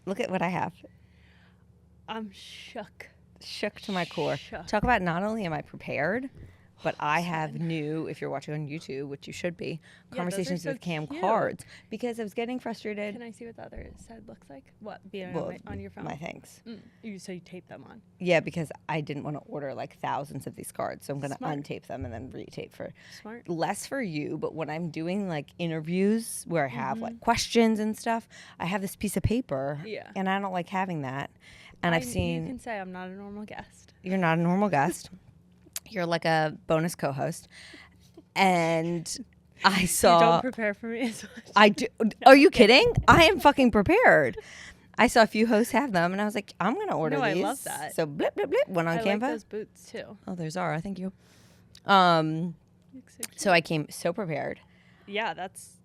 Look at what I have. I'm shook. Shook to my core. Shook. Talk about not only am I prepared, but I have new, if you're watching on YouTube, which you should be, conversations so with Cam cute. cards because I was getting frustrated. Can I see what the other side looks like? What? Being Well, on your phone? my things. So you tape them on. Yeah, because I didn't want to order like thousands of these cards. So I'm going to Smart. untape them and then retape for Smart. less for you. But when I'm doing like interviews where I have like questions and stuff, I have this piece of paper. Yeah. And I don't like having that. And I've seen. You can say I'm not a normal guest. You're not a normal guest. You're like a bonus co-host. And I saw. You don't prepare for me as much. I do. Are you kidding? I am fucking prepared. I saw a few hosts have them, and I was like, I'm going to order No, these. I love that. So blip, blip, blip, went on I Canva. like those boots too. Oh, there's Zara. Thank you. Looks so So I came so prepared. Yeah,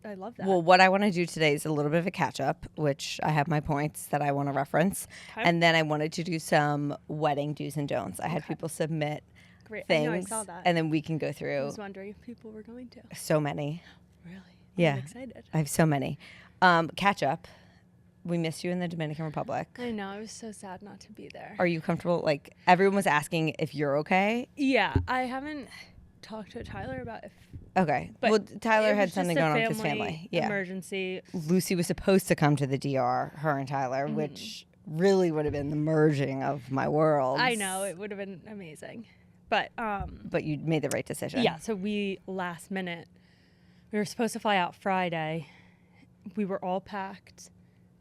I love that. Well, what I want to do today is a little bit of a catch up, which I have my points that I want to reference. Okay. And then I wanted to do some wedding do's and don'ts. I had people submit Great. things. I know, I saw that. And then we can go I through was wondering if people were going to. so many. Really? Yeah. I'm excited. I have so many. Catch up. We missed you in the Dominican Republic. I know. I was so sad not to be there. Are you comfortable? Like, everyone was asking if you're okay. Yeah, I haven't talked to Tyler about if. Okay. But well, Tyler it had was something just a going on with his family. Yeah. Emergency. Lucy was supposed to come to the DR, her and Tyler, which really would have been the merging of my worlds. I know, it would have been amazing. But But you made the right decision. yeah, so we last minute, we were supposed to fly out Friday. We were all packed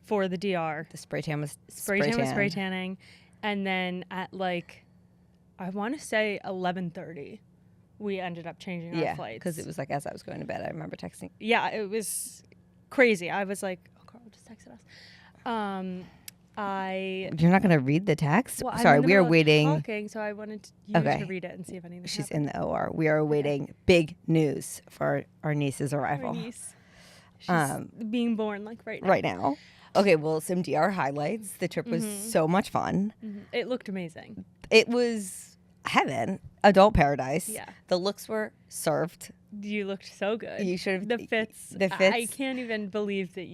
for the DR. The spray tan was Spray tan was spray tanning. And then at like, I want to say 11:30, we ended up changing our Yeah, flights. because it was like as I was going to bed, I remember texting. Yeah, it was crazy. I was like, oh, Carl just texted us. You're not going to read the text? Well, I'm Sorry, in the we are middle of waiting. talking, so I wanted you Okay. to read it and see if anything She's happened. in the OR. We are awaiting big news for our niece's Our arrival niece. She's being born like right now. right now. Okay, well, some DR highlights. The trip was so much fun. It looked amazing. It was heaven, adult paradise. Yeah. The looks were served. You looked so good. You should have The fits. The fits. I can't even believe that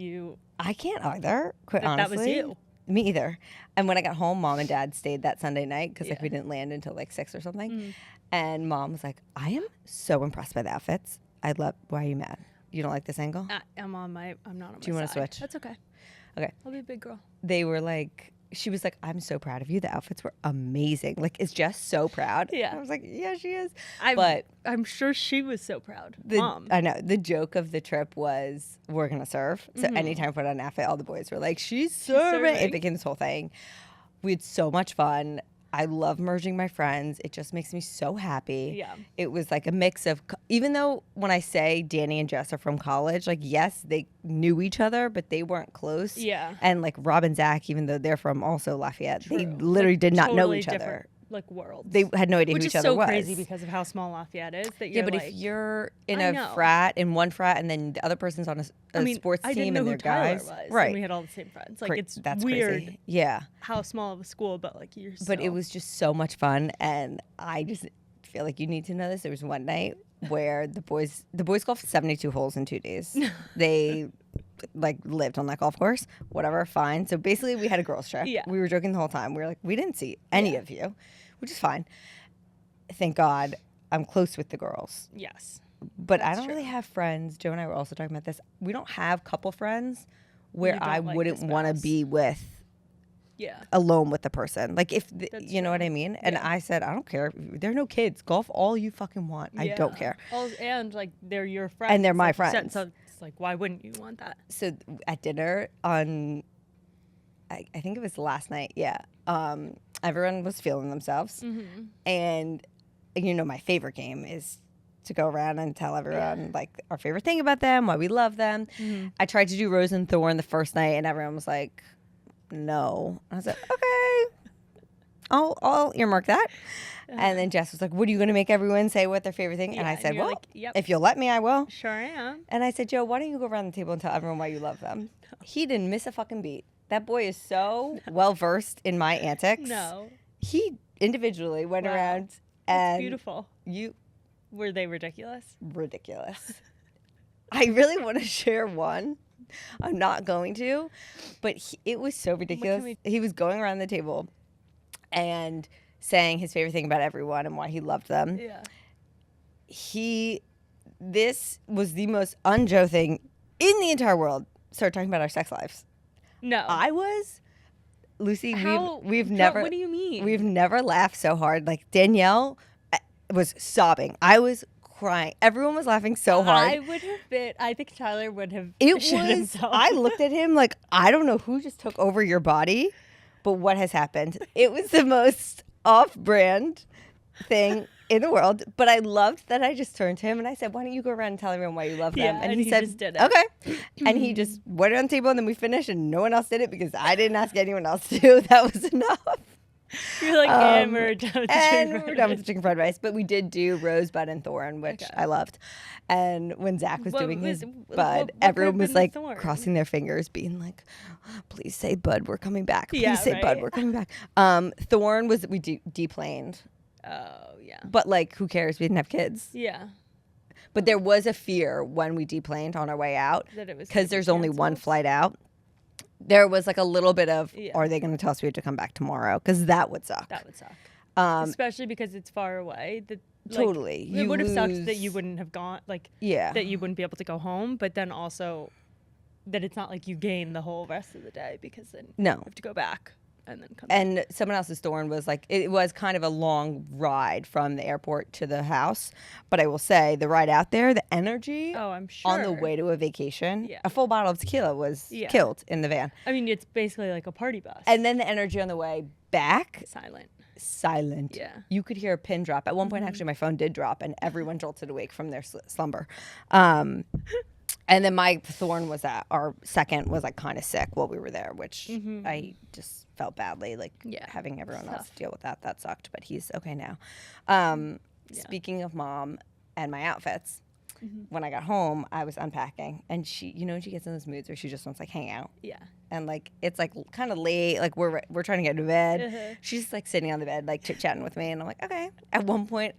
I can't either. Quite that honestly, was you. Me either. And when I got home, Mom and Dad stayed that Sunday night because like we didn't land until like 6 or something. And Mom was like, "I am so impressed by the outfits. Why are you mad? You don't like this angle?" I'm not on my Do you wanna side. switch? That's okay. Okay. I'll be a big girl. They were like, she was like, "I'm so proud of you. The outfits were amazing." Like, is Jess so proud? Yeah. I was like, "Yeah, she is." But I'm sure she was so proud. Mom. I know. The joke of the trip was we're gonna serve. So anytime I put on an outfit, all the boys were like, "She's serving." It serving. became this whole thing. We had so much fun. I love merging my friends. It just makes me so happy. Yeah. It was like a mix of, even though when I say Danny and Jess are from college, like, yes, they knew each other, but they weren't close. Yeah. And like Rob and Zach, even though they're from also Lafayette, they True. literally Like, did not know totally each other. different, like worlds. They had no idea Which who is each other so was. crazy because of how small Lafayette is. That Yeah, you're but like, if you're in I a know. frat, in one frat, and then the other person's on a sports I didn't team know and who they're Tyler guys. was. Right. And we had all the same friends. Like, it's That's weird crazy. Yeah. how small of a school, but like you're But it was just so much fun, and I just feel like you need to know this. There was one night where the boys golfed 72 holes in 2 days. They like lived on that golf course, whatever, fine. So basically we had a girls trip. Yeah. We were joking the whole time. We were like, we didn't see any of you, which is fine. Thank God I'm close with the girls. Yes. But I That's don't true. really have friends. Joe and I were also talking about this. We don't have couple friends where You don't I like wouldn't the want to spouse. be with Yeah. alone with the person. Like if That's you know what true. I mean? And Yeah. I said, I don't care. There are no kids. Golf all you fucking want. I don't Yeah. care. And like they're your friends. And they're my like you said, friends. So it's like, why wouldn't you want that? So at dinner on I think it was last night, yeah. Everyone was feeling themselves. Mm-hmm. And you know my favorite game is to go around and tell everyone like our favorite thing about them, why we love them. Mm-hmm. I tried to do Rose and Thorn the first night and everyone was like, no. I was like, okay, I'll earmark that. And then Jess was like, what are you going to make everyone say what their favorite thing? And I Yeah, said, and you're well, like, yep. if you'll let me, I will. Sure am. And I said, Joe, why don't you go around the table and tell everyone why you love them? He didn't miss a fucking beat. That boy is so well versed in my antics. No. He individually went Wow. around It's and beautiful. you Were they ridiculous? ridiculous. I really want to share one, I'm not going to. But it was so ridiculous. He was going around the table and saying his favorite thing about everyone and why he loved them. Yeah. This was the most un-Joe thing in the entire world. Started talking about our sex lives. No. Lucy, we've Joe, never. What do you mean? We've never laughed so hard. Like Danielle was sobbing. I was crying. Everyone was laughing so hard. I think Tyler would have. I looked at him like, I don't know who just took over your body, but what has happened? It was the most off-brand thing in the world. But I loved that I just turned to him and I said, why don't you go around and tell everyone why you love them? Yeah, and he said, just did it. Okay. And he just went around the table and then we finished and no one else did it because I didn't ask anyone else to. That was enough. You're like, and we're done with the chicken fried we're done with the chicken fried rice. But we did do rosebud and thorn, which I loved. And when Zach was doing his bud, everyone was like crossing their fingers, being like, please say bud, we're coming back. Please say bud, we're coming back. Thorn was, we deplaned. Oh, yeah. But like, who cares? We didn't have kids. Yeah. But there was a fear when we deplaned on our way out. That it was because there's only one flight out. There was like a little bit of, are they going to tell us we have to come back tomorrow? Because that would suck. That would suck. Especially because it's far away. Totally. It would have sucked that you wouldn't have gone, that you wouldn't be able to go home. But then also that it's not like you gain the whole rest of the day because then you have to go back. And then come back. Someone else's thorn was like, it was kind of a long ride from the airport to the house. But I will say, the ride out there, the energy I'm sure. on the way to a vacation, a full bottle of tequila was killed in the van. I mean, it's basically like a party bus. And then the energy on the way back. Silent. Yeah. You could hear a pin drop. At one point, actually, my phone did drop and everyone jolted awake from their slumber. And then my thorn was that our second was like kind of sick while we were there, which I just felt badly, having everyone else deal with that. That sucked, but he's okay now. Speaking of mom and my outfits, when I got home, I was unpacking, and she, she gets in those moods where she just wants like hang out. Yeah. And like it's like kind of late, like we're trying to get to bed. She's like sitting on the bed, like chit chatting with me, and I'm like, okay. At one point.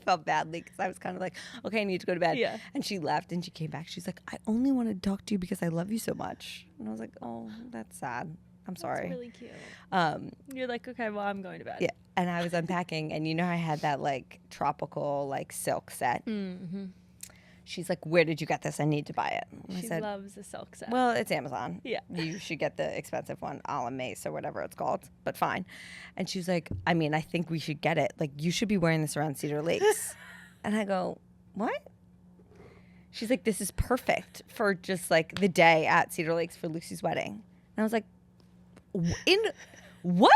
Felt badly because I was kind of like, okay, I need to go to bed. Yeah. And she left and she came back. She's like, I only want to talk to you because I love you so much. And I was like, oh, that's sad. I'm sorry. That's really cute. You're like, okay, well, I'm going to bed. Yeah. And I was unpacking, and I had that like tropical like silk set. Mm-hmm. She's like, where did you get this? I need to buy it. And she loves a silk set. Well, it's Amazon. Yeah. You should get the expensive one, a la Mace or whatever it's called, but fine. And she's like, I mean, I think we should get it. Like, you should be wearing this around Cedar Lakes. And I go, what? She's like, this is perfect for just like the day at Cedar Lakes for Lucy's wedding. And I was like, in what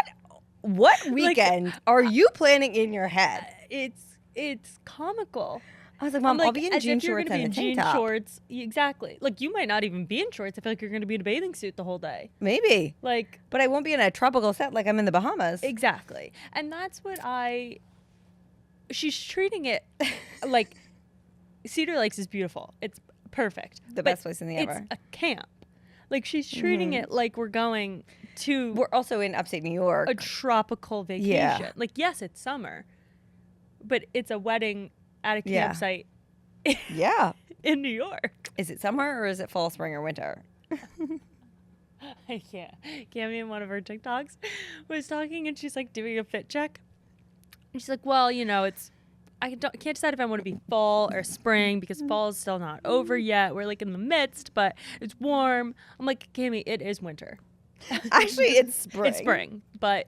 weekend are you planning in your head? It's comical. I was like, Mom, I'll be in jean shorts and a tank top. Shorts. Exactly. Like, you might not even be in shorts. I feel like you're going to be in a bathing suit the whole day. Maybe. Like, but I won't be in a tropical set like I'm in the Bahamas. Exactly. And that's what she's treating it like Cedar Lakes is beautiful. It's perfect. The best place in the ever. It's a camp. Like, she's treating it like we're going to... We're also in upstate New York. A tropical vacation. Yeah. Like, yes, it's summer, but it's a wedding at a campsite in New York. Is it summer or is it fall, spring, or winter? I can't. Cammy in one of her TikToks was talking, and she's like doing a fit check. And she's like, well, I can't decide if I want to be fall or spring because fall is still not over yet. We're like in the midst, but it's warm. I'm like, Cammy, it is winter. Actually, it's spring. It's spring, but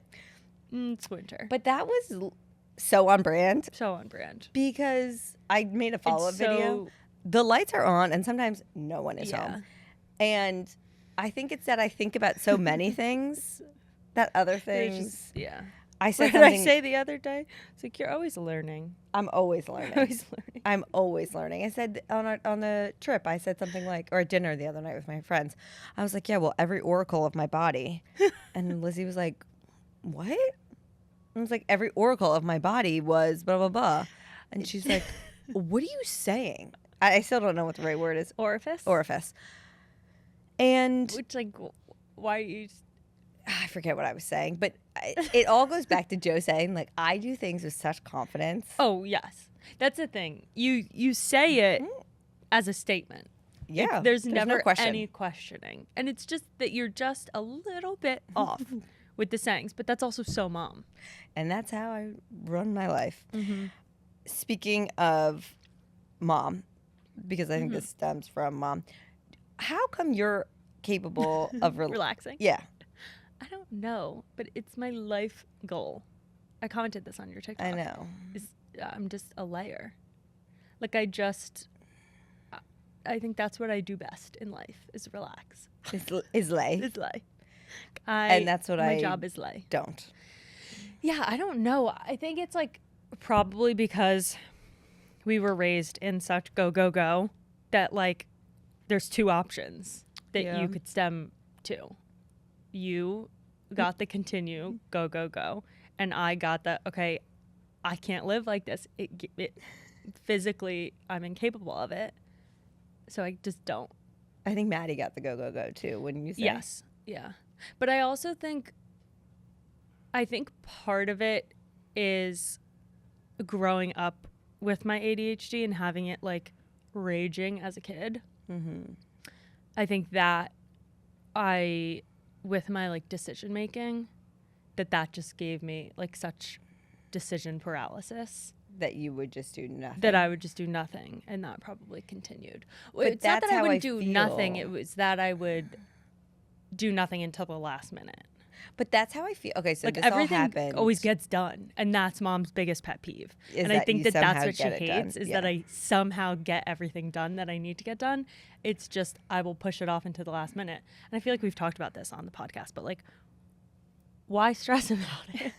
it's winter. But that was so on brand. So on brand. Because I made a follow-up video. The lights are on, and sometimes no one is home. And I think it's that I think about so many things that other things. I said what did I say the other day? It's like, you're always learning. I'm always learning. I'm always learning. I said on the trip, I said something like, or at dinner the other night with my friends, I was like, yeah, well, every oracle of my body. And Lizzie was like, what? I was like, every oracle of my body was blah, blah, blah. And she's like, what are you saying? I still don't know what the right word is. Orifice. And which, like, why are you... I forget what I was saying, but it all goes back to Joe saying, like, I do things with such confidence. Oh, yes. That's the thing. You say it as a statement. Yeah. There's no never question. any questioning. And it's just that you're just a little bit off with the sayings, but that's also so mom. And that's how I run my life. Mm-hmm. Speaking of mom, because I think this stems from mom, how come you're capable of Relaxing? Yeah. I don't know, but it's my life goal. I commented this on your TikTok. I know. I'm just a layer. Like I think that's what I do best in life is relax. Is lay. Is lay. And that's what my job is lay. Don't. Yeah, I don't know. I think it's like probably because we were raised in such go, go, go that like there's two options that you could stem to. You got the continue, go, go, go. And I got the, okay, I can't live like this. It physically, I'm incapable of it. So I just don't. I think Maddie got the go, go, go too, wouldn't you say? Yes. Yeah. But I also think part of it is growing up with my ADHD and having it like raging as a kid. Mm-hmm. I think that with my like decision making, that just gave me like such decision paralysis. That you would just do nothing. That I would just do nothing, and that probably continued. But it's not that's that I how wouldn't I do feel. nothing. It was that I would do nothing until the last minute. But that's how I feel. Okay, so like this everything all happened. always gets done, and that's mom's biggest pet peeve. Is and I that think you that that's somehow what she get it done. hates is Yeah. that I somehow get everything done that I need to get done. It's just I will push it off into the last minute. And I feel like we've talked about this on the podcast, but like, why stress about it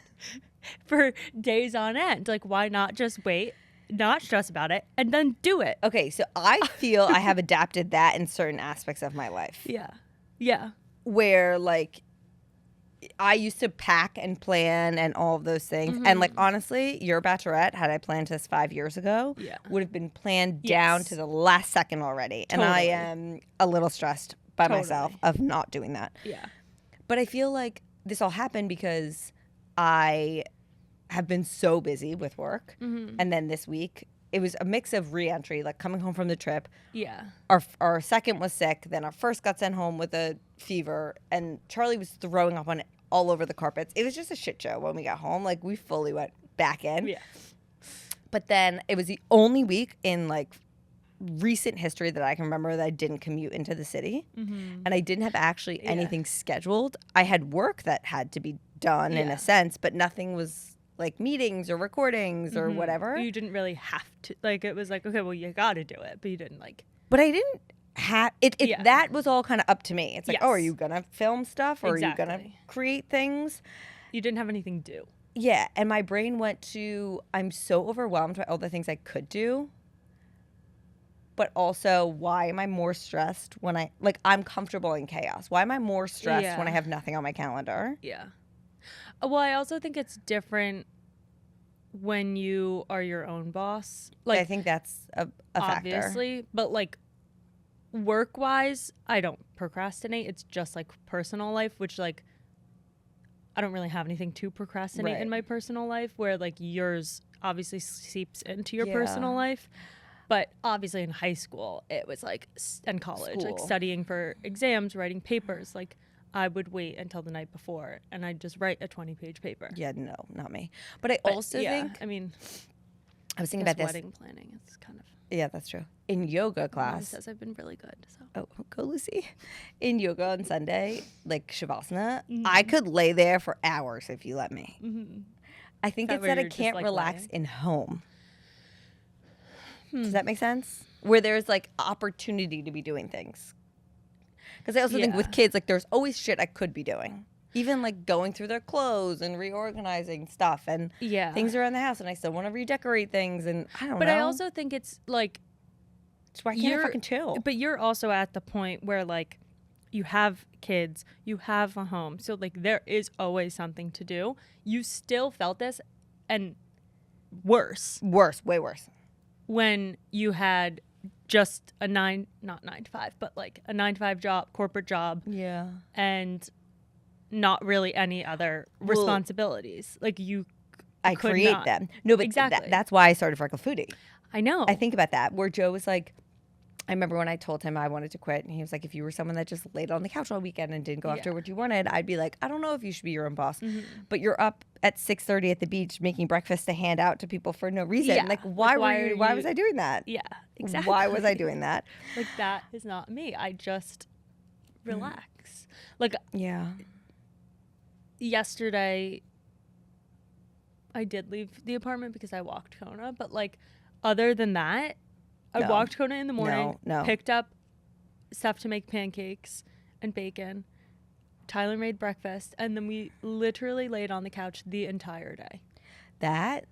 for days on end? Like, why not just wait, not stress about it, and then do it? Okay, so I feel I have adapted that in certain aspects of my life. Yeah. Yeah. Where like I used to pack and plan and all of those things. And like honestly, your bachelorette, had I planned this 5 years ago, would have been planned down to the last second already. Totally. And I am a little stressed by myself of not doing that. Yeah. But I feel like this all happened because I have been so busy with work. And then this week, it was a mix of re-entry, like coming home from the trip. Yeah. Our second was sick. Then our first got sent home with a fever. And Charlie was throwing up on it all over the carpets. It was just a shit show when we got home. Like, we fully went back in. Yeah. But then it was the only week in, like, recent history that I can remember that I didn't commute into the city. And I didn't have actually anything scheduled. I had work that had to be done in a sense, but nothing was like meetings or recordings or whatever. You didn't really have to. Like, it was like, okay, well, you got to do it, but you didn't like. But I didn't have it. That was all kind of up to me. It's like, oh, are you going to film stuff or are you going to create things? You didn't have anything due. Yeah. And my brain went to, I'm so overwhelmed by all the things I could do. But also, why am I more stressed when I'm comfortable in chaos? Why am I more stressed when I have nothing on my calendar? Yeah. Well, I also think it's different when you are your own boss. Like, I think that's a factor. Obviously, but like work-wise, I don't procrastinate. It's just like personal life, which like I don't really have anything to procrastinate in my personal life, where like yours obviously seeps into your personal life. But obviously in high school, it was like, and college, like studying for exams, writing papers, like I would wait until the night before and I'd just write a 20-page paper. Yeah, no, not me. But I also think, I mean, I was thinking about this. Wedding planning is kind of. Yeah, that's true. In yoga class. Mom says I've been really good. So. Oh, go Lucy. In yoga on Sunday, like Shavasana, I could lay there for hours if you let me. I think it's that I can't relax in home. Does that make sense? Where there's like opportunity to be doing things. Because I also think with kids, like there's always shit I could be doing. Even like going through their clothes and reorganizing stuff and things around the house. And I still want to redecorate things and I don't know. But I also think it's like. That's why I can't fucking chill. But you're also at the point where like you have kids, you have a home. So like there is always something to do. You still felt this and worse. Worse, way worse. When you had just a not 9 to 5, but like a 9 to 5 job, corporate job. Yeah. And not really any other responsibilities. Like I create them. No, but exactly. That's why I started Freckle Foodie. I know. I think about that, where Joe was like, I remember when I told him I wanted to quit, and he was like, if you were someone that just laid on the couch all weekend and didn't go after what you wanted, I'd be like, I don't know if you should be your own boss. But you're up at 6:30 at the beach making breakfast to hand out to people for no reason. Yeah. Like, why was I doing that? Yeah, exactly. Why was I doing that? Like, that is not me. I just relax. Like, yeah. Yesterday, I did leave the apartment because I walked Kona. But, like, other than that, I walked Kona in the morning, picked up stuff to make pancakes and bacon. Tyler made breakfast, and then we literally laid on the couch the entire day. That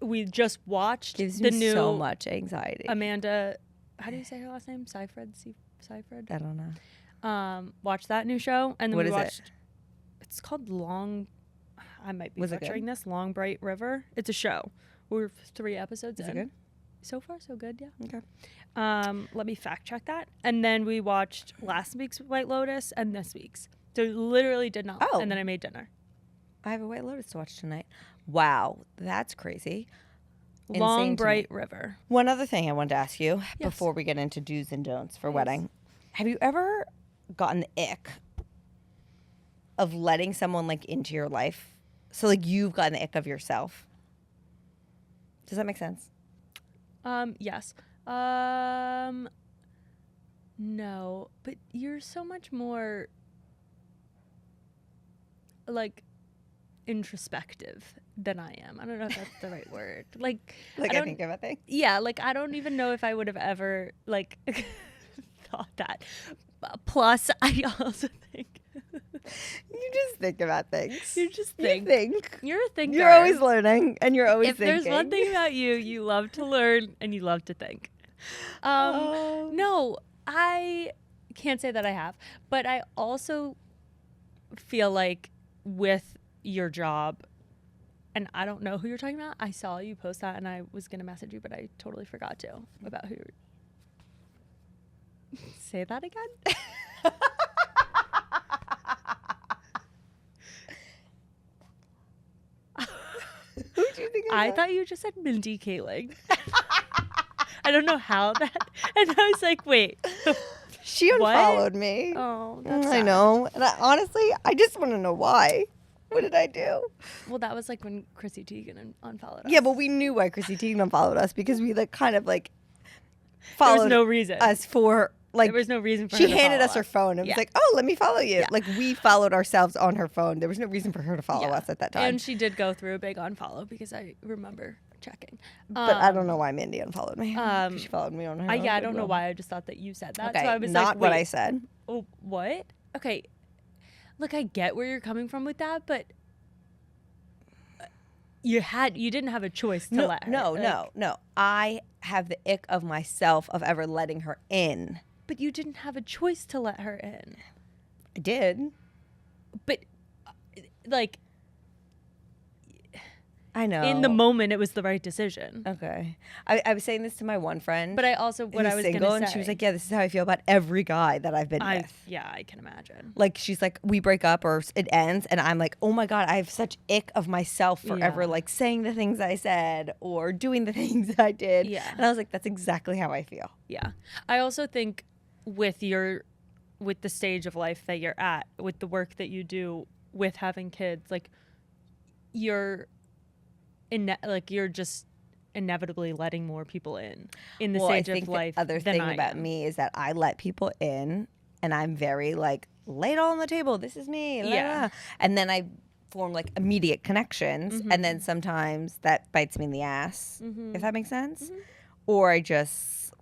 we just watched gives the me new so much anxiety. Amanda, how do you say her last name? Seyfried? I don't know. Watched that new show, and then what we is watched. It's called I might be butchering this. Long Bright River. It's a show. We're 3 episodes in. Is it good? So far, so good. Yeah. Okay. Let me fact check that. And then we watched last week's White Lotus and this week's. So literally did not. Oh. And then I made dinner. I have a White Lotus to watch tonight. Wow, that's crazy. Long Bright River. One other thing I wanted to ask you before we get into do's and don'ts for wedding. Have you ever gotten the ick of letting someone like into your life? So like you've gotten the ick of yourself. Does that make sense? Yes. No, but you're so much more like introspective than I am. I don't know if that's the right word. Like I think about things. Yeah, like I don't even know if I would have ever like thought that. Plus, I also think you just think about things. You just think. You think. You're a thinker. You're always learning, and you're always thinking. If there's one thing about you, you love to learn and you love to think. No, I can't say that I have, but I also feel like with your job, and I don't know who you're talking about. I saw you post that, and I was gonna message you, but I totally forgot to about who. Say that again. Who do you think I thought you just said Mindy Kaling. I don't know how that. And I was like, wait. She unfollowed me. Oh, that's I sad. know. And honestly, I just want to know why. What did I do? Well, that was like when Chrissy Teigen unfollowed us. Yeah, but we knew why Chrissy Teigen unfollowed us because we like kind of like followed there was no reason. us for like there was no reason for she her to handed follow us her phone and Yeah. was like, "Oh, let me follow you." Yeah. Like we followed ourselves on her phone. There was no reason for her to follow us at that time. And she did go through a big unfollow because I remember checking. But I don't know why Mindy unfollowed me. She followed me on her. I don't know why. I just thought that you said that. Okay, So I was not like, what wait, I said. Oh, what? Okay. Look, I get where you're coming from with that, but you didn't have a choice to let her. No. I have the ick of myself of ever letting her in. But you didn't have a choice to let her in. I did. But like I know. in the moment, it was the right decision. Okay. I was saying this to my one friend. But I also, what I was going to say. And she was like, yeah, this is how I feel about every guy that I've been with. Yeah, I can imagine. Like, she's like, we break up or it ends. And I'm like, oh my God, I have such ick of myself for ever like saying the things I said or doing the things I did. Yeah. And I was like, that's exactly how I feel. Yeah. I also think with the stage of life that you're at, with the work that you do, with having kids, like you're just inevitably letting more people in the stage of life. The other thing about me is that I let people in and I'm very like, lay it all on the table. This is me. Yeah. And then I form like immediate connections. Mm-hmm. And then sometimes that bites me in the ass, Mm-hmm. if that makes sense. Mm-hmm. Or I just,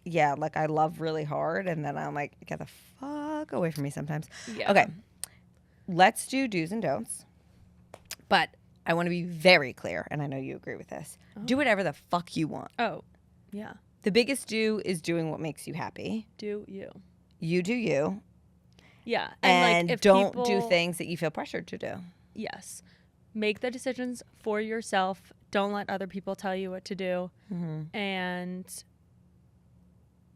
like I love really hard. And then I'm like, get the fuck away from me sometimes. Yeah. Okay. Let's do do's and don'ts. But I want to be very clear, and I know you agree with this. Oh. Do whatever the fuck you want. Oh, yeah. The biggest do is doing what makes you happy. Do you. You do you. Yeah. And like, if don't people, do things that you feel pressured to do. Yes. Make the decisions for yourself. Don't let other people tell you what to do. Mm-hmm. And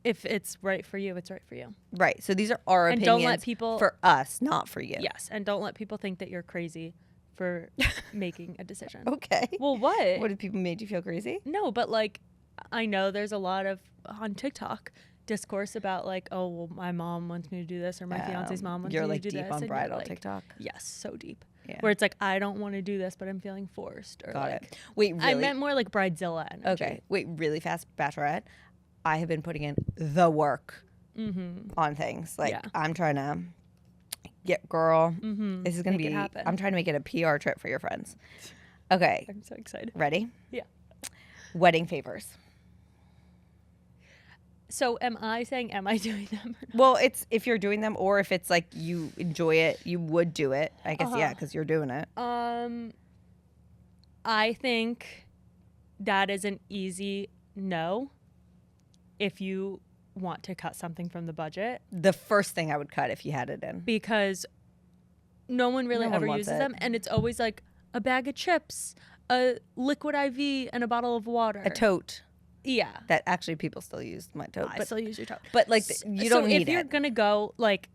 if it's right for you, it's right for you. Right. So these are our and opinions don't let people, for us, not for you. Yes. And don't let people think that you're crazy for making a decision. Okay. Well, what? What, did people made you feel crazy? No, but like, I know there's a lot of on TikTok discourse about like, oh, well, my mom wants me to do this, or my fiance's mom wants me to do this. You're like deep on and bridal like, TikTok. Yes, so deep. Yeah. Where it's like, I don't want to do this, but I'm feeling forced. Or Got like, it. Wait, really? I meant more like bridezilla energy. Okay. Wait, really fast, Bachelorette. I have been putting in the work on things. Like, Yeah. I'm trying to get, girl, this is going to Make it be, happen. I'm trying to make it a PR trip for your friends. Okay. I'm so excited. Ready? Yeah. Wedding favors. So am I saying, am I doing them? Or not? Well, it's if you're doing them, or if it's like you enjoy it, you would do it. I guess, yeah, because you're doing it. I think that is an easy no if you want to cut something from the budget, The first thing I would cut if you had it in. because no one really No one ever wants uses it. them, and it's always like a bag of chips, a liquid IV, and a bottle of water. A tote Yeah. that actually people still use my tote. I But, still use your tote. but like, you don't so need if you're it. gonna go like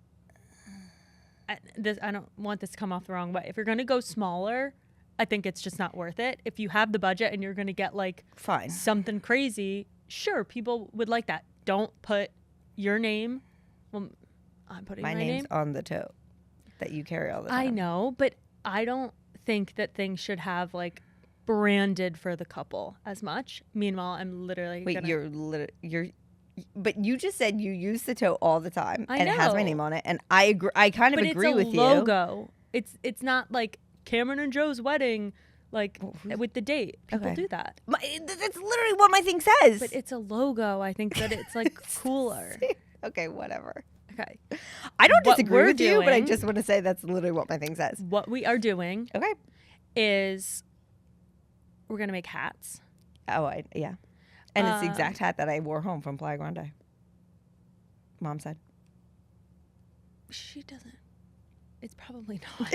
I don't want this to come off the wrong way. If you're gonna go smaller, I think it's just not worth it. If you have the budget and you're gonna get like Fine. something crazy, sure, people would like that. Don't put your name. Well, I'm putting my name's name. on the tote that you carry all the time. I know, but I don't think that things should have like branded for the couple as much. Meanwhile, I'm literally Wait, gonna, but you just said you use the tote all the time, I and it has my know. name on it, and I agree. I kind of but agree it's a with logo. It's not like Cameron and Joe's wedding, like with the date. People Okay. do that, That's literally what my thing says. but it's a logo. I think that it's like cooler. Okay, whatever. Okay, I don't What disagree we're with you, but I doing- just want to say that's literally what my thing says. what we are doing Okay. is we're gonna make hats. Oh, yeah. And it's the exact hat that I wore home from Playa Grande. Mom said. She doesn't. It's probably not.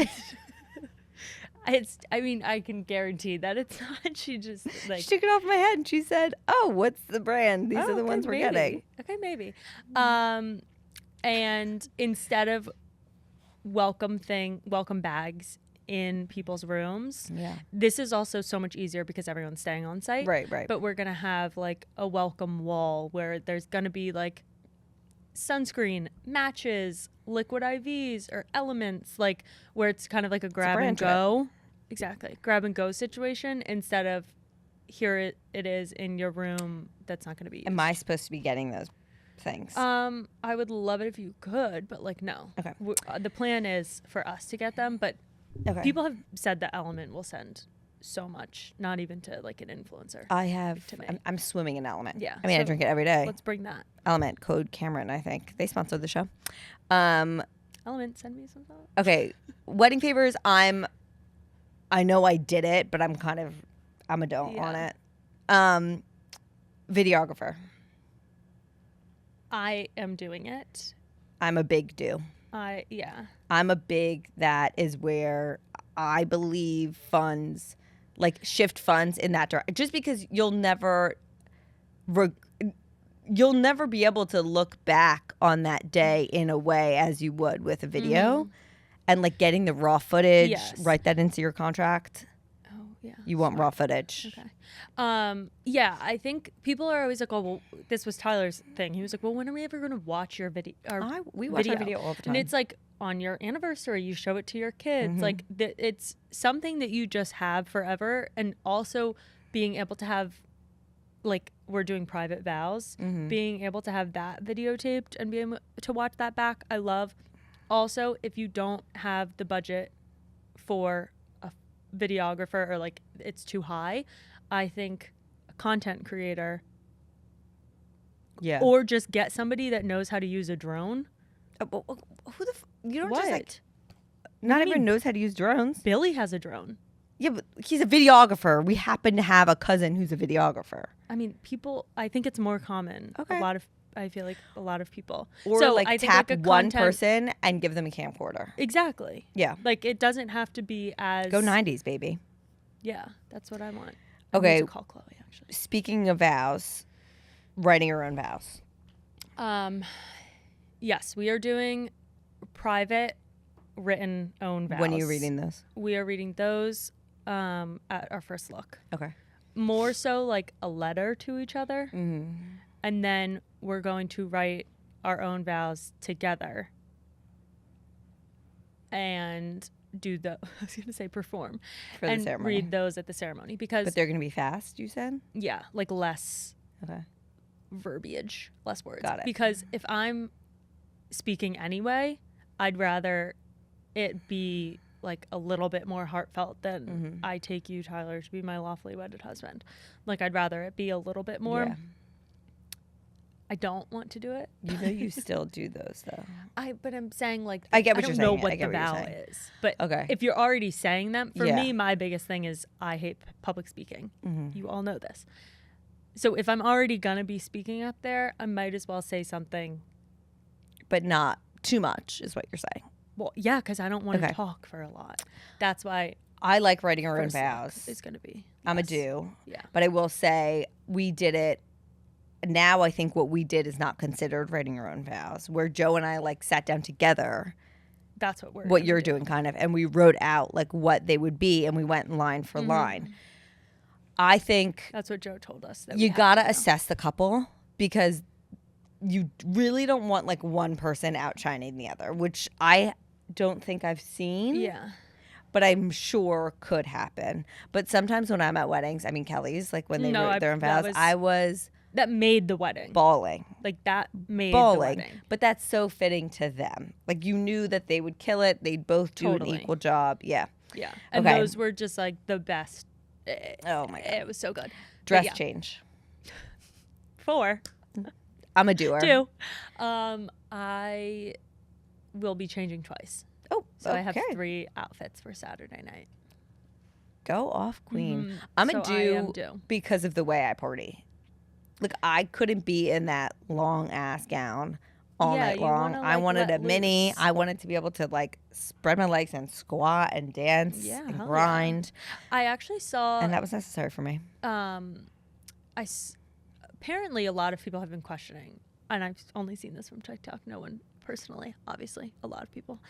I mean, I can guarantee that it's not. She just like. She took it off my head and she said, "Oh, what's the brand? These Oh, are the okay, ones we're maybe. getting." Okay, maybe. And instead of welcome bags in people's rooms, Yeah. this is also so much easier because everyone's staying on site. Right. But we're gonna have like a welcome wall where there's gonna be like sunscreen, matches, liquid IVs, or elements, like where it's kind of like a grab and brand trip. go. Exactly, grab and go situation instead of here it is in your room that's not gonna be used. Am I supposed to be getting those things? I would love it if you could, but like no. Okay. The plan is for us to get them, but Okay. people have said that Element will send so much, not even to like an influencer. I have. to me. I'm swimming in Element. Yeah, I mean, I so drink it every day. Let's bring that. Element code Cameron. I think they sponsor the show. Element, send me some thought. Okay. Wedding favors. I know I did it, but I'm a don't on Yeah. it. Videographer. I am doing it. I'm a big do. Yeah. I'm a big, that is where I believe funds, like shift funds in that direction. Just because you'll never be able to look back on that day in a way as you would with a video. And like getting the raw footage, Yes. write that into your contract. Oh, yeah. You want raw footage. Okay. Yeah, I think people are always like, oh, well, this was Tyler's thing. He was like, well, when are we ever going to watch your video? We watch our video all the time. And it's like on your anniversary, you show it to your kids. Like it's something that you just have forever. And also being able to have, like, we're doing private vows, being able to have that videotaped and being able to watch that back, I love. Also, if you don't have the budget for a videographer or like it's too high, I think a content creator yeah. or just get somebody that knows how to use a drone. Who the you don't What? just like not do you everyone mean? knows how to use drones. Billy has a drone. Yeah, but he's a videographer. We happen to have a cousin who's a videographer. I mean, I think it's more common. Okay. I feel like a lot of people. Or so like I think tap like a one content- person and give them a camcorder. Exactly. Yeah. Like it doesn't have to be as Go 90s, baby. Yeah, that's what I want. Okay. I need to call Chloe actually. Speaking of vows, writing your own vows. Yes, we are doing private written own vows. When are you reading this? We are reading those at our first look. Okay. more so like a letter to each other. Mm-hmm. And then we're going to write our own vows together and do the, I was going to say perform. For the and ceremony. read those at the ceremony. Because, But they're going to be fast, you said? yeah, like less Okay. verbiage, less words. Got it. Because if I'm speaking anyway, I'd rather it be like a little bit more heartfelt than I take you, Tyler, to be my lawfully wedded husband. Like, I'd rather it be a little bit more. Yeah. I don't want to do it. You know you still do those, though. But I'm saying, like, I get what don't you're know saying. I what get the what you're vow saying. is. But Okay. if you're already saying them, for Yeah. me, my biggest thing is I hate public speaking. Mm-hmm. You all know this. So if I'm already going to be speaking up there, I might as well say something. But not too much is what you're saying. Well, yeah, because I don't want to Okay. talk for a lot. That's why I like writing our own first look vows. is going to be. I'm a yes. do. Yeah. But I will say we did it. Now I think what we did is not considered writing your own vows. Where Joe and I like sat down together, That's what we're what gonna you're do. doing kind of, and we wrote out like what they would be, and we went line for line. I think That's what Joe told us. That you we have gotta to do. assess the couple because you really don't want like one person outshining the other, which I don't think I've seen. Yeah. But I'm sure could happen. But sometimes when I'm at weddings, I mean Kelly's, like when they No, wrote their own vows, that was- I was That made the wedding. bawling. Like, that made the Bawling. wedding. But that's so fitting to them. Like you knew that they would kill it. They'd both do Totally. an equal job. Yeah. Yeah. And Okay. those were just, like, the best. Oh my God. It was so good. Dress yeah. change. 4. I'm a doer. 2. I will be changing twice. Oh, So I have okay. 3 outfits for Saturday night. Go off, queen. Mhm. I'm So a I am do due. because of the way I party. Like I couldn't be in that long ass gown all Yeah, night you long. wanna, I like, wanted a let mini. loose. I wanted to be able to like spread my legs and squat and dance Yeah, and hell yeah. grind, I actually saw. and that was necessary for me. Apparently a lot of people have been questioning, and I've only seen this from TikTok. No one personally, obviously, a lot of people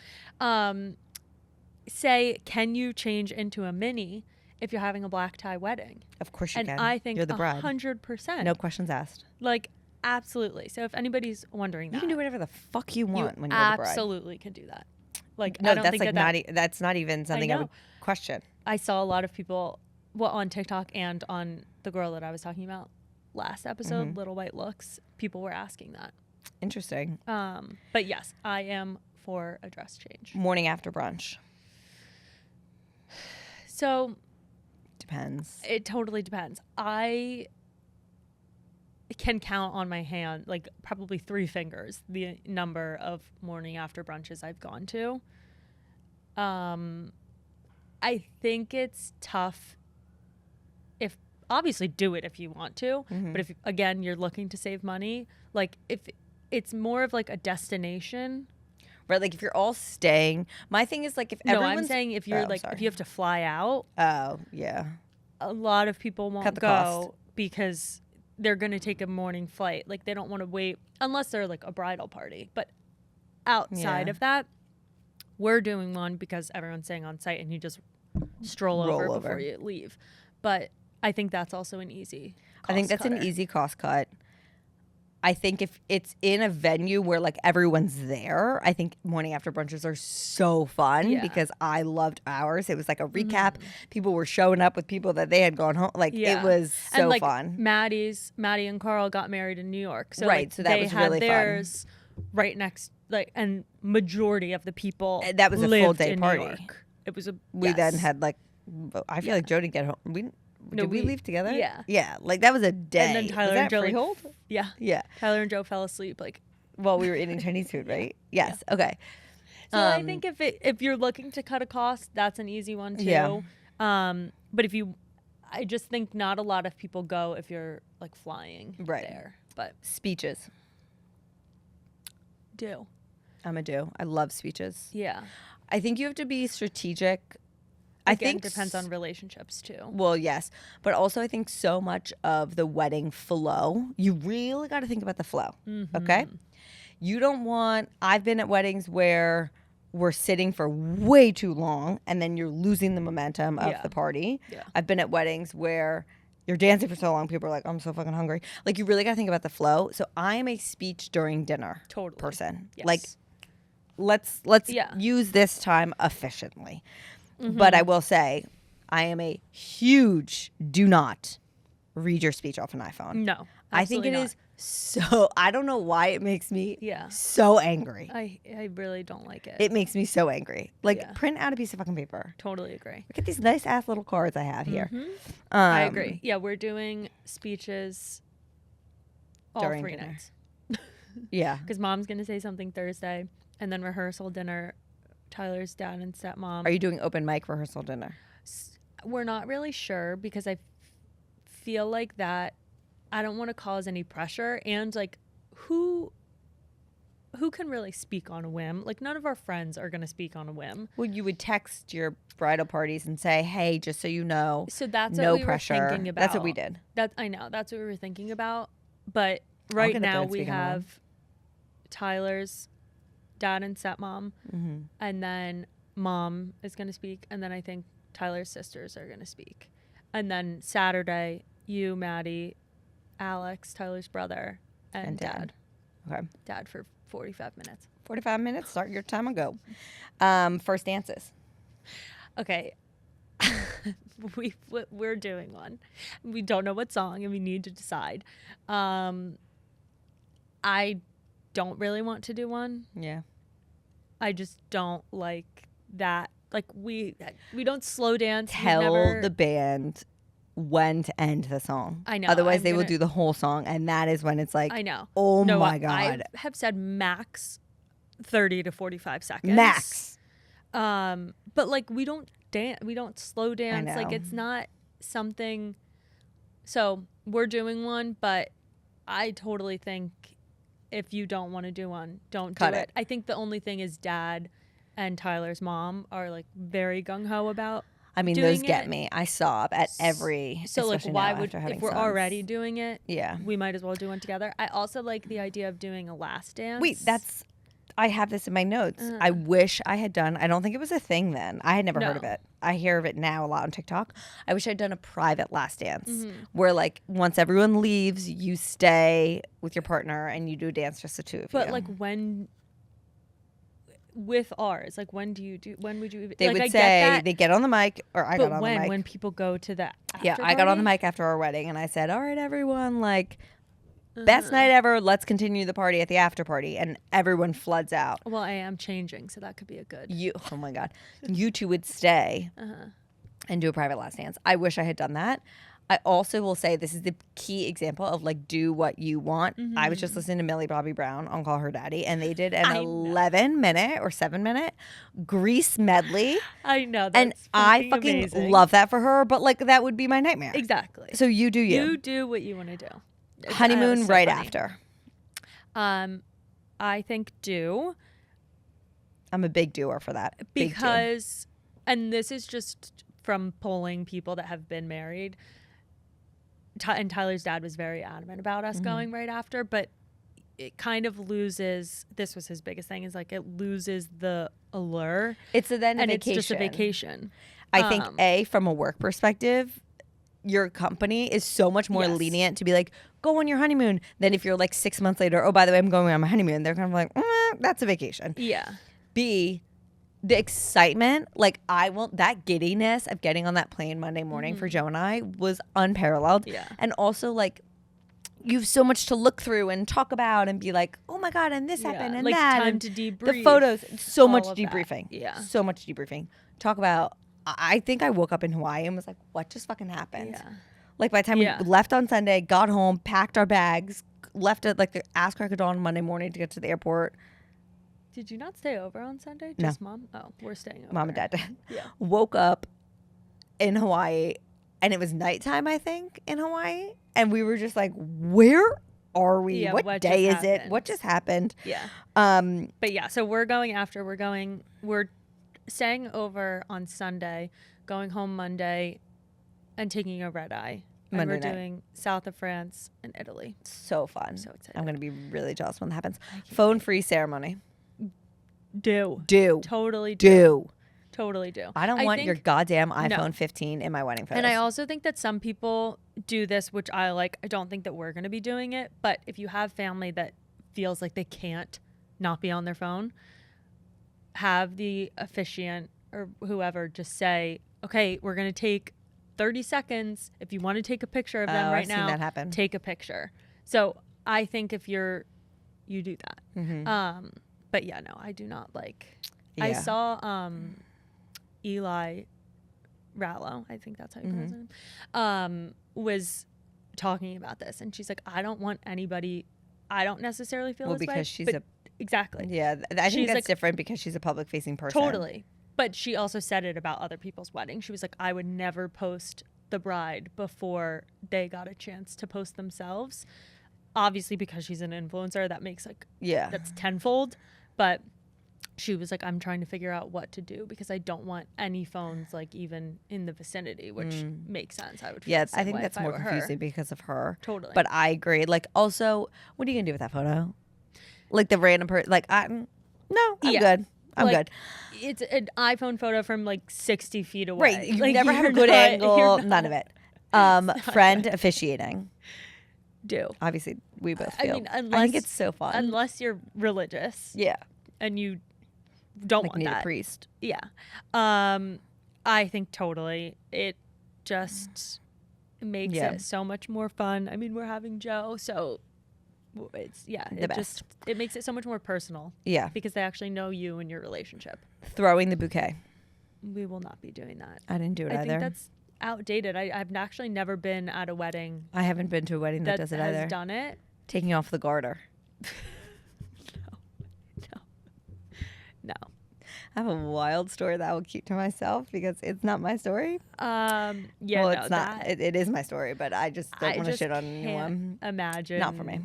say, can you change into a mini if you're having a black tie wedding? Of course you And can. I think You're the bride. 100%. No questions asked. Like, absolutely. So if anybody's wondering You that, can do whatever the fuck you you want when you're the bride. absolutely can do that. Like, No, I don't that's think like that that's not even something I would know. question. I saw a lot of people, well, on TikTok and on the girl that I was talking about last episode, Mm-hmm. Little White Looks, people were asking that. Interesting. But yes, I am for a dress change. Morning after brunch. So Depends. it totally depends. I can count on my hand, like probably 3 fingers, the number of morning after brunches I've gone to. I think it's tough. If obviously do it if you want to, Mm-hmm. but if again you're looking to save money, like if it's more of like a destination. Right, like if you're all staying. My thing is like if No, everyone's I'm saying if you're Oh, like sorry. if you have to fly out, Oh, yeah. a lot of people won't Cut the go cost. because they're going to take a morning flight. Like they don't want to wait unless they're like a bridal party. But outside Yeah. of that, we're doing one because everyone's staying on site and you just stroll Roll over over. before you leave. But I think that's also an easy I think cost that's an cutter. easy cost cut. I think if it's in a venue where like everyone's there, I think morning after brunches are so fun Yeah. because I loved ours. It was like a recap. People were showing up with people that they had gone home. Like Yeah. it was so and like fun. Maddie and Carl got married in New York. So Right, like, so that they was had really fun. theirs right next, like, and majority of the people That was a full lived day in party. New York. It was a We then yes. had like, I feel like Joe didn't get home. No, Did we we- leave together? yeah. Yeah. Like that was a day. And then Tyler was that and Joe like, freehold? yeah. Yeah. Tyler and Joe fell asleep. Like, Well, we were eating Chinese food, right? Yes. Okay. so I think if you're looking to cut a cost, that's an easy one too. Yeah. But I just think not a lot of people go if you're like flying Right. there. But Speeches. do. I'm a do. I love speeches. Yeah. I think you have to be strategic. I Again, think depends on relationships too. Well, yes, but also I think so much of the wedding flow, you really got to think about the flow. Okay, you don't want. I've been at weddings where we're sitting for way too long, and then you're losing the momentum of Yeah. the party. Yeah. I've been at weddings where you're dancing for so long, people are like, I'm so fucking hungry. Like, you really got to think about the flow. So I am a speech during dinner person. Yes. Like, let's use this time efficiently. But I will say, I am a huge do not read your speech off an iPhone. No, I think it not. is so, I don't know why it makes me Yeah. so angry. I really don't like it. It makes me so angry. Like, Yeah. print out a piece of fucking paper. Totally agree. Look at these nice ass little cards I have here. I agree. Yeah, we're doing speeches all During 3 dinner. nights. Yeah. Because mom's going to say something Thursday, and then rehearsal dinner, Tyler's dad and stepmom. Are you doing open mic rehearsal dinner? We're not really sure because I feel like that I don't want to cause any pressure, and like who can really speak on a whim? Like, none of our friends are going to speak on a whim. Well, you would text your bridal parties and say, hey, just so you know, So that's no what we pressure. were thinking about. That's what we did. I know. That's what we were thinking about. But I'll right get up there now and we speak on the whim. have Tyler's dad and stepmom, Mm-hmm. and then mom is going to speak, and then I think Tyler's sisters are going to speak. And then Saturday, you, Maddie, Alex, Tyler's brother, and dad. Okay. Dad for 45 minutes. 45 minutes. Start your time and go. First dances. Okay. We're doing one. We don't know what song, and we need to decide. I don't really want to do one. Yeah. I just don't like that. Like, we don't slow dance. Tell the band when to end the song. I know. Otherwise, they will do the whole song, and that is when it's like, I know. oh No, my God. I have said max 30 to 45 seconds. Max. But like, we don't dance. We don't slow dance. know. Like, it's not something. So we're doing one, but I totally think if you don't want to do one, don't Cut do it. I think the only thing is dad and Tyler's mom are like very gung ho about. I mean, doing those get it. me. I sob at every. So like, especially why now would after having if we're sons. already doing it? Yeah. We might as well do one together. I also like the idea of doing a last dance. Wait, I have this in my notes. I wish I had done. I don't think it was a thing then. I had never heard of No. it. I hear of it now a lot on TikTok. I wish I'd done a private last dance Mm-hmm. where, like, once everyone leaves, you stay with your partner and you do a dance just the two of you. But like, when with ours, like, when would you even? They like, would I say get that, they get on the mic, or I got but on the mic. when people go to the Yeah, after I got on the party? mic after our wedding and I said, all right, everyone, like, best night ever. Let's continue the party at the after party. And everyone floods out. Well, I am changing, so that could be a good. Oh my God. You two would stay and do a private last dance. I wish I had done that. I also will say this is the key example of, like, do what you want. I was just listening to Millie Bobby Brown on Call Her Daddy, and they did an I know. 11-minute or 7-minute Grease medley. I know, that's And I fucking amazing. love that for her, but, like, that would be my nightmare. Exactly. So you do you. You do what you want to do. Honeymoon That was so right funny. after. I think do I'm a big doer for that. Big do. because, and this is just from polling people that have been married. And Tyler's dad was very adamant about us going right after, but it kind of loses. This was his biggest thing, is like, it loses the allure, It's then a and vacation. it's just a vacation. I think from a work perspective, your company is so much more Yes. lenient to be like, go on your honeymoon, than if you're like 6 months later, oh, by the way, I'm going on my honeymoon. They're kind of like, that's a vacation. Yeah. B, the excitement, like, that giddiness of getting on that plane Monday morning for Joe and I was unparalleled. Yeah. And also, like, you have so much to look through and talk about and be like, oh my God, and this happened and like, that. time and to debrief. the photos, so much all of that. debriefing. Yeah. So much debriefing. Talk about, I think I woke up in Hawaii and was like, what just fucking happened? Yeah. Like, by the time Yeah. we left on Sunday, got home, packed our bags, left at like the ass crack of dawn Monday morning to get to the airport. Did you not stay over on Sunday? No. Just mom? Oh, we're staying over. Mom and dad did. Yeah. Woke up in Hawaii and it was nighttime, I think, in Hawaii. And we were just like, where are we? Yeah, what what day just is it? happened? What just happened? Yeah. Um, But yeah, so we're going after. We're staying over on Sunday, going home Monday, and taking a red eye. And Monday we're night. doing south of France and Italy. so fun. So excited. I'm going to be really jealous when that happens. Phone free ceremony. Do. Do. Totally Do. Totally do. I don't want your goddamn iPhone 15 in my wedding photos. And I also think that some people do this, which I like. I don't think that we're going to be doing it. But if you have family that feels like they can't not be on their phone, have the officiant or whoever just say, okay, we're going to take 30 seconds. If you want to take a picture of them right now, that happen. Take a picture. So I think if you do that. Mm-hmm. But yeah, no, I do not like. Yeah. I saw Eli Rallo, I think that's how you pronounce it, was talking about this, and she's like, I don't want anybody. I don't necessarily feel this way. Well, because she's exactly. Yeah, I think that's different because she's a public-facing person. Totally. But she also said it about other people's weddings. She was like, I would never post the bride before they got a chance to post themselves. Obviously, because she's an influencer, that makes that's tenfold. But she was like, I'm trying to figure out what to do because I don't want any phones like even in the vicinity, which makes sense. I would feel the same I think way that's if I more were confusing her. because of her. Totally. But I agree. Like, also, what are you gonna do with that photo? Like the random person. Like, I'm good. I'm good. It's an iPhone photo from like 60 feet away. Right. You like, never have a good angle. None of it. Friend officiating. Obviously, we both feel. I mean, I think it's so fun. Unless you're religious. Yeah. And you don't want need that. a priest. Yeah. I think totally. It just makes it so much more fun. I mean, we're having Joe, so it's it makes it so much more personal. Yeah. Because they actually know you and your relationship. Throwing the bouquet. We will not be doing that. I didn't do it either. I think that's outdated. I've actually never been at a wedding. I haven't been to a wedding that does it either. Has done it. Taking off the garter. No. I have a wild story that I will keep to myself because it's not my story. Yeah. Well, it's not. It is my story, but I just don't want to shit on anyone. Imagine. Not for me.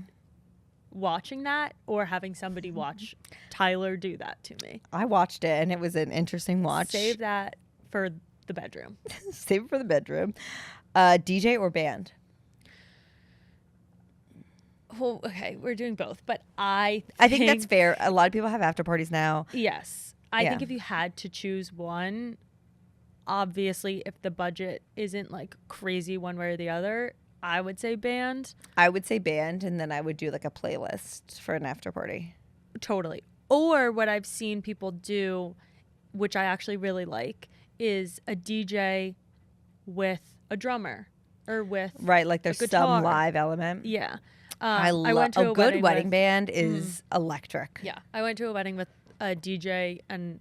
Watching that or having somebody watch Tyler do that to me. I watched it and it was an interesting watch. Save that for the bedroom. Save it for the bedroom. DJ or band? Well, okay, we're doing both, but I think that's fair. A lot of people have after parties now. Yes. I think if you had to choose one, obviously if the budget isn't like crazy one way or the other, I would say band. I would say band, and then I would do like a playlist for an after party. Totally. Or what I've seen people do, which I actually really like, is a DJ with a drummer or with like there's some live element. Yeah. I went to a good wedding band is electric. Yeah. I went to a wedding with a DJ and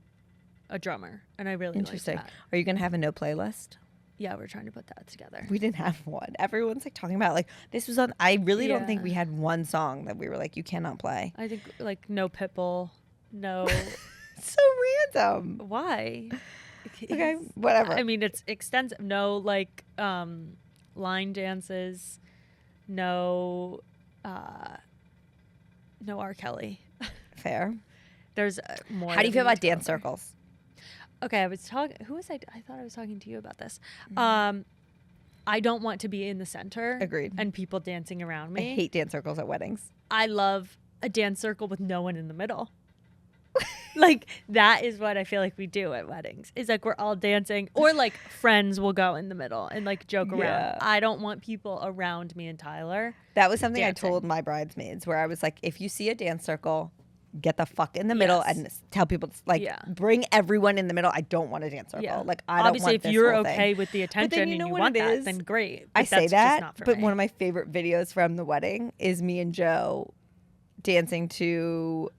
a drummer, and I really liked that. Are you going to have a no playlist? Yeah, we're trying to put that together. We didn't have one. Everyone's like talking about like this was on. I really don't think we had one song that we were like, you cannot play. I think like no Pitbull, no. So random. Why? Okay, whatever. I mean, it's extensive. No like line dances, no R. Kelly. Fair. There's more. How do you feel about dance circles? Okay, I was talking. Who was I? I thought I was talking to you about this. I don't want to be in the center. Agreed. And people dancing around me. I hate dance circles at weddings. I love a dance circle with no one in the middle. Like that is what I feel like we do at weddings. Is like we're all dancing, or like friends will go in the middle and like joke around. I don't want people around me and Tyler. That was something dancing. I told my bridesmaids, where I was like, if you see a dance circle, get the fuck in the middle and tell people bring everyone in the middle. I don't want a dance circle. Yeah. Like I don't obviously want if this you're whole okay thing. with the attention then and you want that, then great. But I say that, just not for but me. One of my favorite videos from the wedding is me and Joe dancing to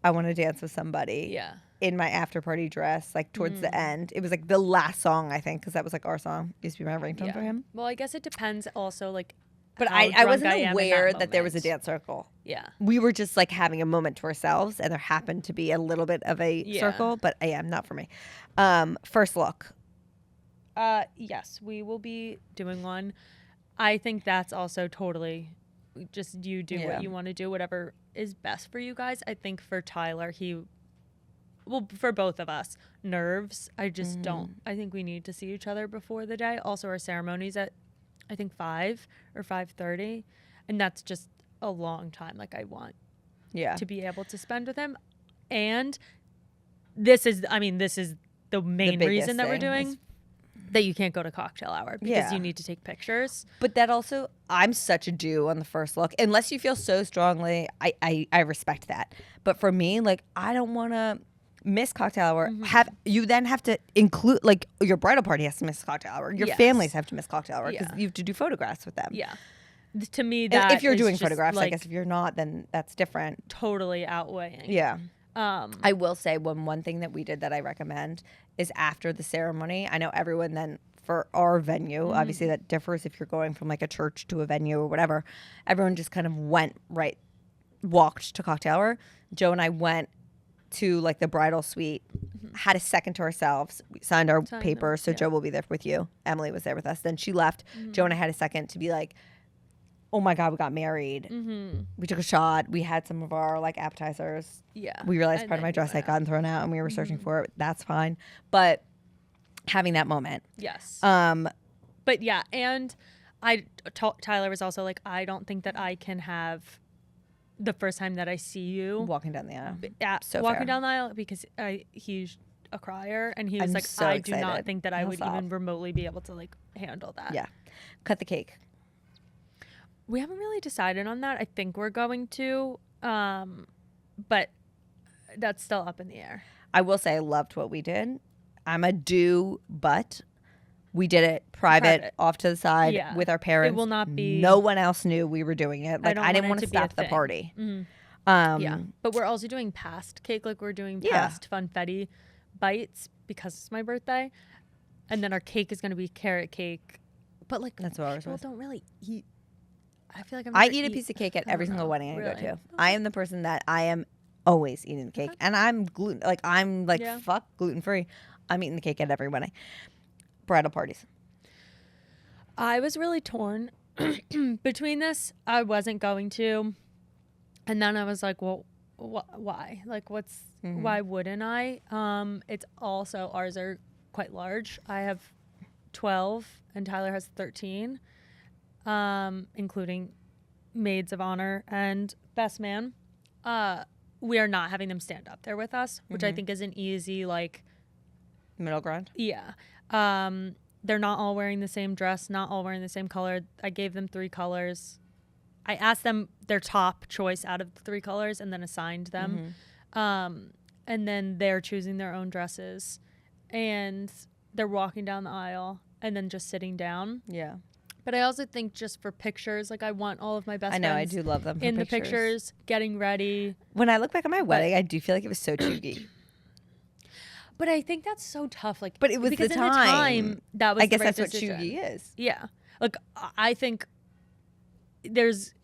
I Want to Dance with Somebody. Yeah. In my after party dress, like towards the end. It was like the last song, I think, because that was like our song. It used to be my ringtone for him. Well, I guess it depends also like. But I wasn't aware that there was a dance circle. Yeah. We were just like having a moment to ourselves, and there happened to be a little bit of a circle, but not for me. First look. Yes, we will be doing one. I think that's also totally just you do what you want to do, whatever is best for you guys. I think for Tyler, for both of us, nerves. I just don't. I think we need to see each other before the day. Also, our ceremony's at I think 5 or 5:30, and that's just a long time. Like I want to be able to spend with him, and this is the main biggest reason that we're thing doing is- that you can't go to cocktail hour because Yeah. you need to take pictures. But that also, I'm such a do on the first look. Unless you feel so strongly, I respect that. But for me, like, I don't want to miss cocktail hour. You then have to include, like, your bridal party has to miss cocktail hour. Your Yes. families have to miss cocktail hour because Yeah. you have to do photographs with them. Yeah. To me, And that if you're is doing just, photographs, I like, guess if you're not, then that's different. totally outweighing. Yeah. Um, I will say one thing that we did that I recommend is after the ceremony. I know everyone then for our venue, obviously that differs if you're going from like a church to a venue or whatever. Everyone just kind of walked to cocktail hour. Joe and I went to like the bridal suite, had a second to ourselves. We signed our Signed papers, so them, yeah. Joe will be there with you. Emily was there with us. Then she left. Joe and I had a second to be like, oh my God, we got married. We took a shot. We had some of our like appetizers. yeah. We realized And part of then my you dress went had gotten thrown out and we were searching for it. That's fine. But having that moment. Yes. Um, But yeah, and Tyler was also like, I don't think that I can have the first time that I see you walking down the aisle. So walking fair. down the aisle because he's a crier and he was I'm like, so I do not excited. think that I I'll would stop. even remotely be able to like handle that. Yeah. Cut the cake. We haven't really decided on that. I think we're going to, but that's still up in the air. I will say I loved what we did. I'm a do, but we did it private. Off to the side Yeah. with our parents. It will not be- No one else knew we were doing it. Like don't I didn't want want it to to be a stop the thing. party. Yeah, but we're also doing past cake. Like we're doing Yeah. past funfetti bites because it's my birthday, and then our cake is going to be carrot cake. But like That's what ours people was. don't really eat. I feel like I eat a piece of cake at I every don't single know. wedding I Really? go to. I am the person that I am always eating the cake, and I'm gluten. Like I'm like Yeah. fuck gluten free. I'm eating the cake at every wedding. Bridal parties. I was really torn between this. I wasn't going to, and then I was like, well, why? Like, why wouldn't I? It's also ours are quite large. I have 12 and Tyler has 13, including maids of honor and best man. We are not having them stand up there with us, which I think is an easy like. Middle ground. Yeah. They're not all wearing the same dress, not all wearing the same color. I gave them 3 colors. I asked them their top choice out of the 3 colors and then assigned them. And then they're choosing their own dresses. And they're walking down the aisle and then just sitting down. Yeah. But I also think just for pictures, like I want all of my best I know. I friends do love them for in the pictures, getting ready. When I look back at my wedding, I do feel like it was so chuggy. But I think that's so tough. Like, But it was because the in time. the time that was I guess the right that's decision. what chuggy is. Yeah. Like, I think there's,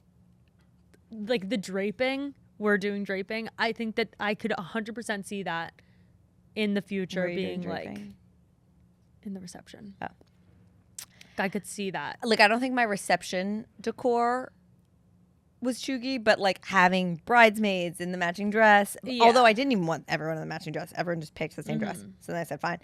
like, the draping, we're doing draping. I think that I could 100% see that in the future Were you doing being, like, draping? in the reception. Oh. I could see that. Like, I don't think my reception decor was chuggy, but like having bridesmaids in the matching dress. Yeah. Although I didn't even want everyone in the matching dress. Everyone just picked the same dress. So then I said, fine.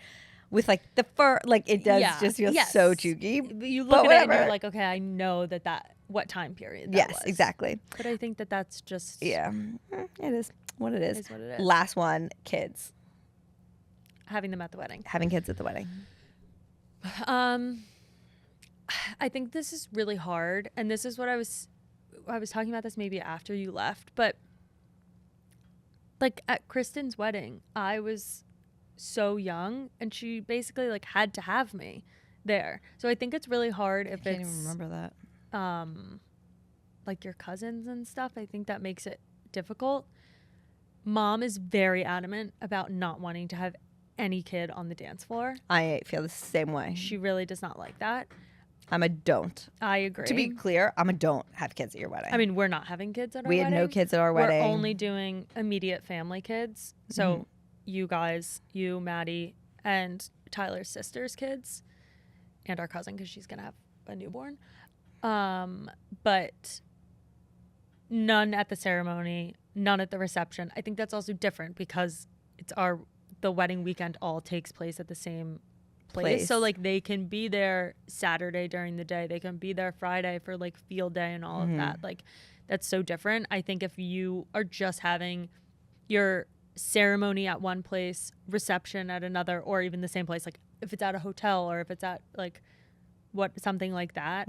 With like the fur, like it does just feel so chuggy. You but look at it and whatever. you're like, okay, I know that what time period that Yes, was. exactly. But I think that that's just Yeah. It is what it is. Is what it is. Last one, kids. having them at the wedding. Having kids at the wedding. I think this is really hard, and this is what I was talking about this maybe after you left, but like at Kristen's wedding, I was so young, and she basically like had to have me there. So I think it's really hard if I can't it's even remember that. like your cousins and stuff. I think that makes it difficult. Mom is very adamant about not wanting to have any kid on the dance floor. I feel the same way. She really does not like that. I'm a don't. I agree. To be clear, I'm a don't have kids at your wedding. I mean, we're not having kids at our we wedding. had no kids at our wedding. We're only doing immediate family kids. So you guys, you, Maddie, and Tyler's sister's kids, and our cousin because she's gonna have a newborn. But none at the ceremony, none at the reception. I think that's also different because the wedding weekend all takes place at the same place. So like they can be there Saturday during the day. They can be there Friday for like field day and all of that. Like that's so different. I think if you are just having your ceremony at one place, reception at another, or even the same place. Like if it's at a hotel or if it's at like something like that,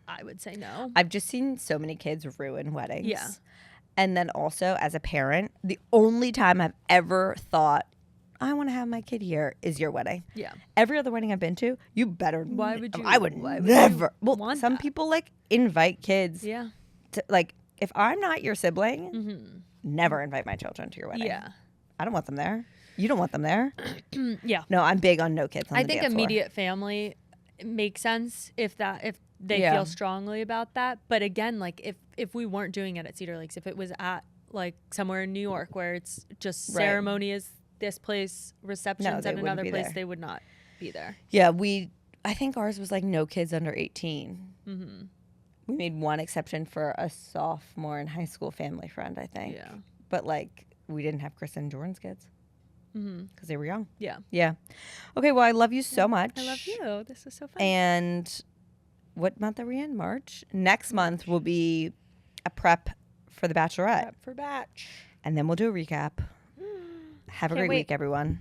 I would say no. I've just seen so many kids ruin weddings. Yeah. And then also as a parent, the only time I've ever thought I want to have my kid here is your wedding. Yeah. Every other wedding I've been to, you better. Why would you? I would why never. Would you Well, want some that? people like invite kids. Yeah. To, like if I'm not your sibling, never invite my children to your wedding. Yeah. I don't want them there. You don't want them there. Yeah. No, I'm big on no kids on I the think dance floor. immediate family makes sense if they Yeah. feel strongly about that. But again, like if we weren't doing it at Cedar Lakes, if it was at like somewhere in New York where it's just Right. ceremony is this place, receptions they at wouldn't another be place, there. they would not be there. Yeah, I think ours was like no kids under 18. We made one exception for a sophomore in high school family friend, I think. Yeah. But like we didn't have Chris and Jordan's kids because they were young. Yeah. Yeah. Okay, well, I love you so much. I love you. This was so fun. And what month are we in? March? Next month will be a prep for the Bachelorette. Prep for batch. And then we'll do a recap. Have a Can't great wait. week, everyone.